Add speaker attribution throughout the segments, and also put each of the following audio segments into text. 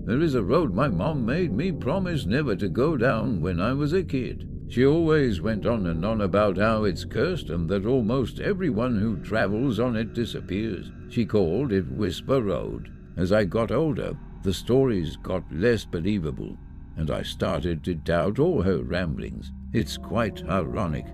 Speaker 1: There is a road my mom made me promise never to go down when I was a kid. She always went on and on about how it's cursed and that almost everyone who travels on it disappears. She called it Whisper Road. As I got older, the stories got less believable, and I started to doubt all her ramblings. It's quite ironic.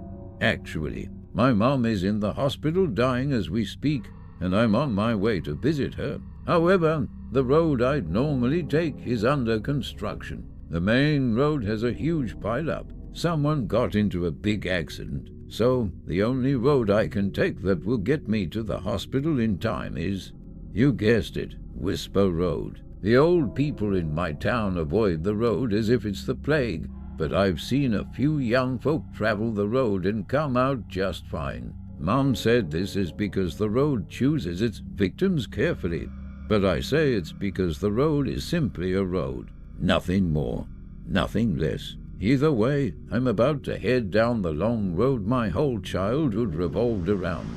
Speaker 1: Actually, my mom is in the hospital dying as we speak, and I'm on my way to visit her. However, the road I'd normally take is under construction. The main road has a huge pile-up. Someone got into a big accident, so the only road I can take that will get me to the hospital in time is, you guessed it, Whisper Road. The old people in my town avoid the road as if it's the plague, but I've seen a few young folk travel the road and come out just fine. Mom said this is because the road chooses its victims carefully, but I say it's because the road is simply a road. Nothing more, nothing less. Either way, I'm about to head down the long road my whole childhood revolved around,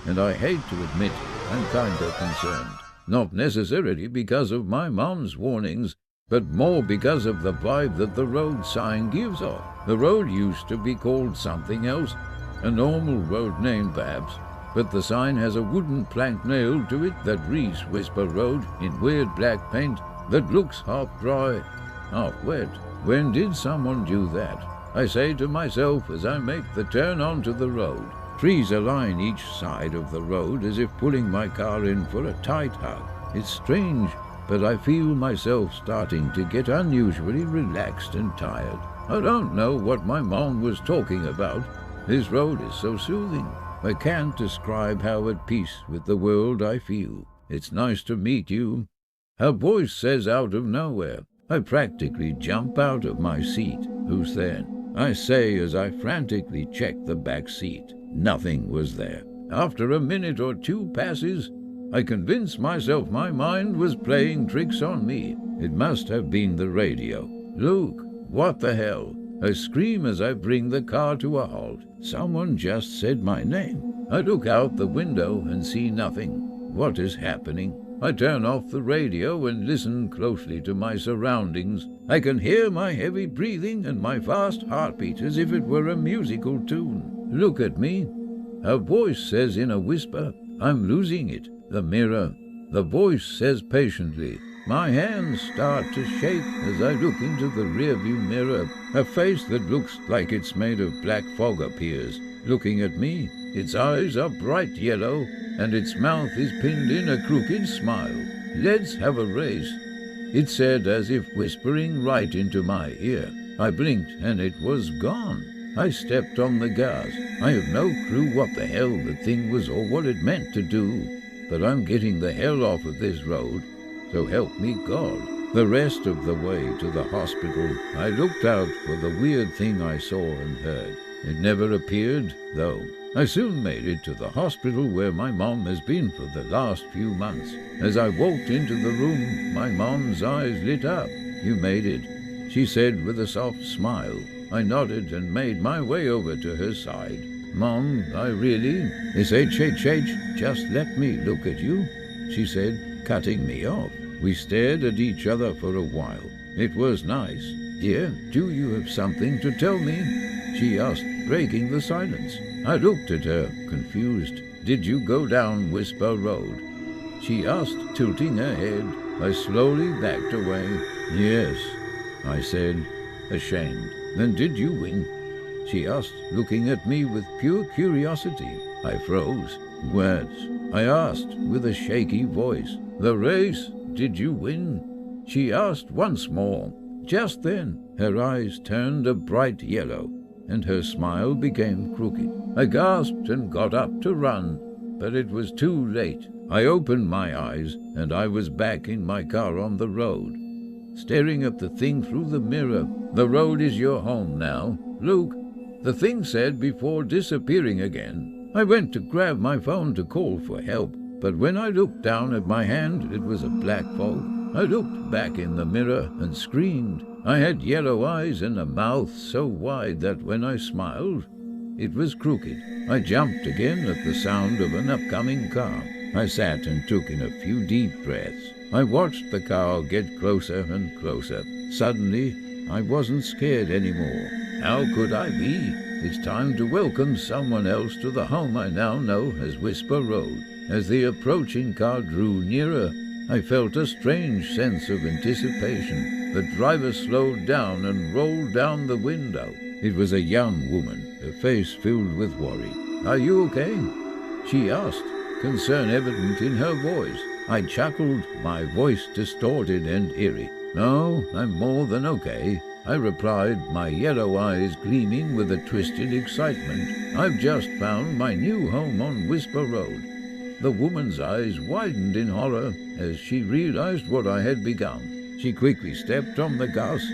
Speaker 1: and I hate to admit I'm kinda concerned. Not necessarily because of my mom's warnings, but more because of the vibe that the road sign gives off. The road used to be called something else, a normal road name perhaps, but the sign has a wooden plank nailed to it that reads Whisper Road in weird black paint that looks half dry, half wet. When did someone do that? I say to myself as I make the turn onto the road. Trees align each side of the road as if pulling my car in for a tight hug. It's strange, but I feel myself starting to get unusually relaxed and tired. I don't know what my mom was talking about. This road is so soothing. I can't describe how at peace with the world I feel. It's nice to meet you. Her voice says out of nowhere. I practically jump out of my seat. Who's there? I say as I frantically check the back seat. Nothing was there. After a minute or two passes, I convince myself my mind was playing tricks on me. It must have been the radio. Luke, what the hell? I scream as I bring the car to a halt. Someone just said my name. I look out the window and see nothing. What is happening? I turn off the radio and listen closely to my surroundings. I can hear my heavy breathing and my fast heartbeat as if it were a musical tune. Look at me. Her voice says in a whisper, I'm losing it. The mirror. The voice says patiently. My hands start to shake as I look into the rearview mirror. A face that looks like it's made of black fog appears. Looking at me, its eyes are bright yellow, and its mouth is pinned in a crooked smile. Let's have a race, it said as if whispering right into my ear. I blinked and it was gone. I stepped on the gas. I have no clue what the hell the thing was or what it meant to do, but I'm getting the hell off of this road, so help me God. The rest of the way to the hospital, I looked out for the weird thing I saw and heard. It never appeared, though. I soon made it to the hospital where my mom has been for the last few months. As I walked into the room, my mom's eyes lit up. You made it, she said with a soft smile. I nodded and made my way over to her side. Mom, I really... H, just let me look at you, she said, cutting me off. We stared at each other for a while. It was nice. Dear, do you have something to tell me? She asked, breaking the silence. I looked at her, confused. Did you go down Whisper Road? She asked, tilting her head. I slowly backed away. Yes, I said, ashamed. Then did you win? She asked, looking at me with pure curiosity. I froze. Words. I asked with a shaky voice. The race? Did you win? She asked once more. Just then, her eyes turned a bright yellow, and her smile became crooked. I gasped and got up to run, but it was too late. I opened my eyes, and I was back in my car on the road, staring at the thing through the mirror. The road is your home now, Luke, the thing said before disappearing again. I went to grab my phone to call for help, but when I looked down at my hand, it was a black fog. I looked back in the mirror and screamed. I had yellow eyes and a mouth so wide that when I smiled, it was crooked. I jumped again at the sound of an upcoming car. I sat and took in a few deep breaths. I watched the car get closer and closer. Suddenly, I wasn't scared anymore. How could I be? It's time to welcome someone else to the home I now know as Whisper Road. As the approaching car drew nearer, I felt a strange sense of anticipation. The driver slowed down and rolled down the window. It was a young woman, her face filled with worry. "Are you okay?" she asked, concern evident in her voice. I chuckled, my voice distorted and eerie. "No, I'm more than okay," I replied, my yellow eyes gleaming with a twisted excitement. "I've just found my new home on Whisper Road." The woman's eyes widened in horror as she realized what I had begun. She quickly stepped on the gas,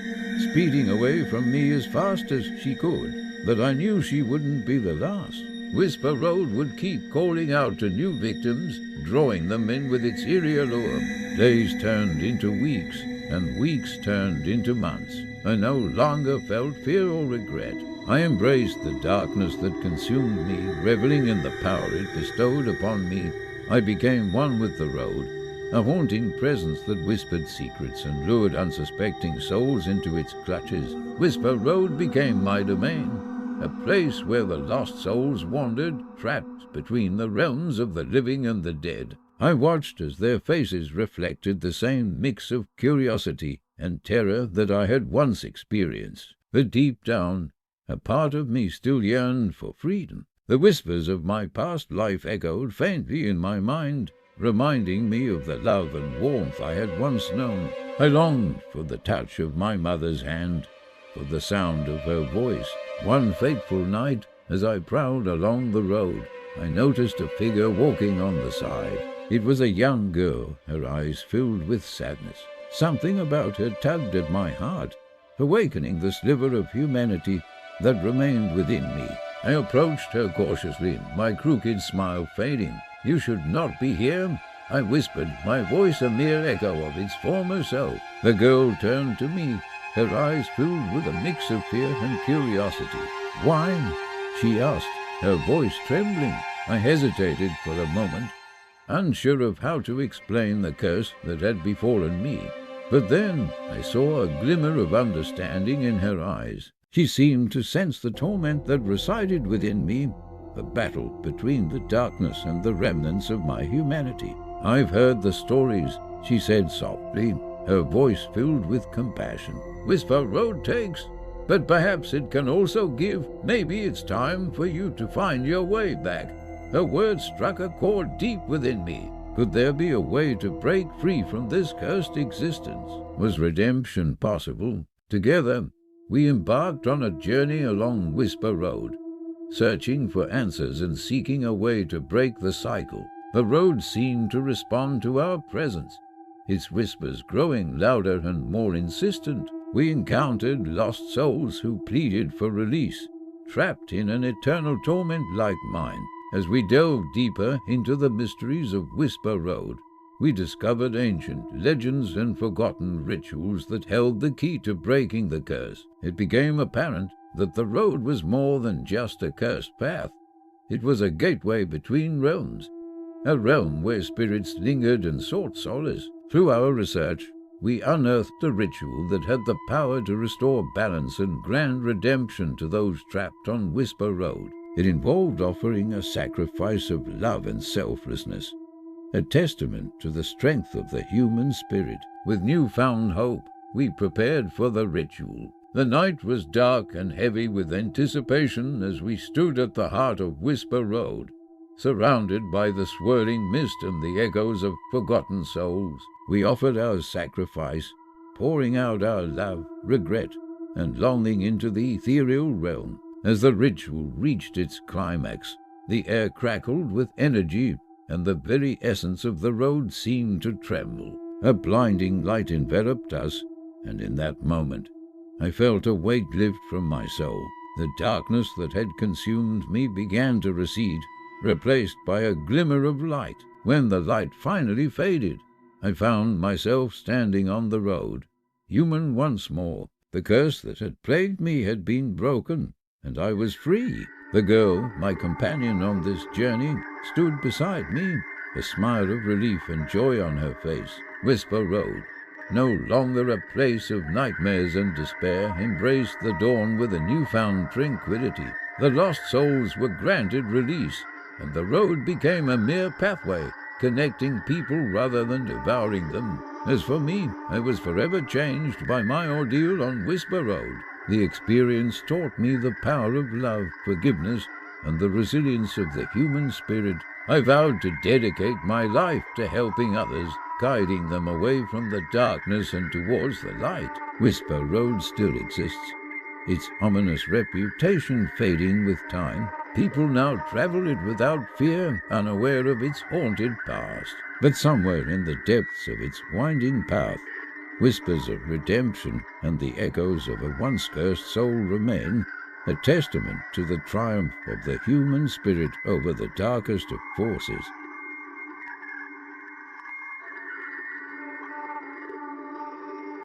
Speaker 1: speeding away from me as fast as she could. But I knew she wouldn't be the last. Whisper Road would keep calling out to new victims, drawing them in with its eerie allure. Days turned into weeks, and weeks turned into months. I no longer felt fear or regret. I embraced the darkness that consumed me, reveling in the power it bestowed upon me. I became one with the road, a haunting presence that whispered secrets and lured unsuspecting souls into its clutches. Whisper Road became my domain, a place where the lost souls wandered, trapped between the realms of the living and the dead. I watched as their faces reflected the same mix of curiosity and terror that I had once experienced. But deep down, a part of me still yearned for freedom. The whispers of my past life echoed faintly in my mind, reminding me of the love and warmth I had once known. I longed for the touch of my mother's hand, for the sound of her voice. One fateful night, as I prowled along the road, I noticed a figure walking on the side. It was a young girl, her eyes filled with sadness. Something about her tugged at my heart, awakening the sliver of humanity that remained within me. I approached her cautiously, my crooked smile fading. "You should not be here," I whispered, my voice a mere echo of its former self. The girl turned to me, her eyes filled with a mix of fear and curiosity. "Why?" she asked, her voice trembling. I hesitated for a moment, unsure of how to explain the curse that had befallen me. But then I saw a glimmer of understanding in her eyes. She seemed to sense the torment that resided within me, the battle between the darkness and the remnants of my humanity. "I've heard the stories," she said softly, her voice filled with compassion. "Whisper Road takes, but perhaps it can also give. Maybe it's time for you to find your way back." Her words struck a chord deep within me. Could there be a way to break free from this cursed existence? Was redemption possible? Together, we embarked on a journey along Whisper Road, searching for answers and seeking a way to break the cycle. The road seemed to respond to our presence, its whispers growing louder and more insistent. We encountered lost souls who pleaded for release, trapped in an eternal torment like mine. As we delved deeper into the mysteries of Whisper Road, we discovered ancient legends and forgotten rituals that held the key to breaking the curse. It became apparent that the road was more than just a cursed path. It was a gateway between realms, a realm where spirits lingered and sought solace. Through our research, we unearthed a ritual that had the power to restore balance and grant redemption to those trapped on Whisper Road. It involved offering a sacrifice of love and selflessness, a testament to the strength of the human spirit. With newfound hope, we prepared for the ritual. The night was dark and heavy with anticipation as we stood at the heart of Whisper Road, surrounded by the swirling mist and the echoes of forgotten souls. We offered our sacrifice, pouring out our love, regret, and longing into the ethereal realm. As the ritual reached its climax, the air crackled with energy, and the very essence of the road seemed to tremble. A blinding light enveloped us, and in that moment, I felt a weight lift from my soul. The darkness that had consumed me began to recede, replaced by a glimmer of light. When the light finally faded, I found myself standing on the road, human once more. The curse that had plagued me had been broken, and I was free. The girl, my companion on this journey, stood beside me, a smile of relief and joy on her face. Whisper Road, no longer a place of nightmares and despair, embraced the dawn with a newfound tranquility. The lost souls were granted release, and the road became a mere pathway, connecting people rather than devouring them. As for me, I was forever changed by my ordeal on Whisper Road. The experience taught me the power of love, forgiveness, and the resilience of the human spirit. I vowed to dedicate my life to helping others, guiding them away from the darkness and towards the light. Whisper Road still exists, its ominous reputation fading with time. People now travel it without fear, unaware of its haunted past. But somewhere in the depths of its winding path, whispers of redemption and the echoes of a once cursed soul remain, a testament to the triumph of the human spirit over the darkest of forces.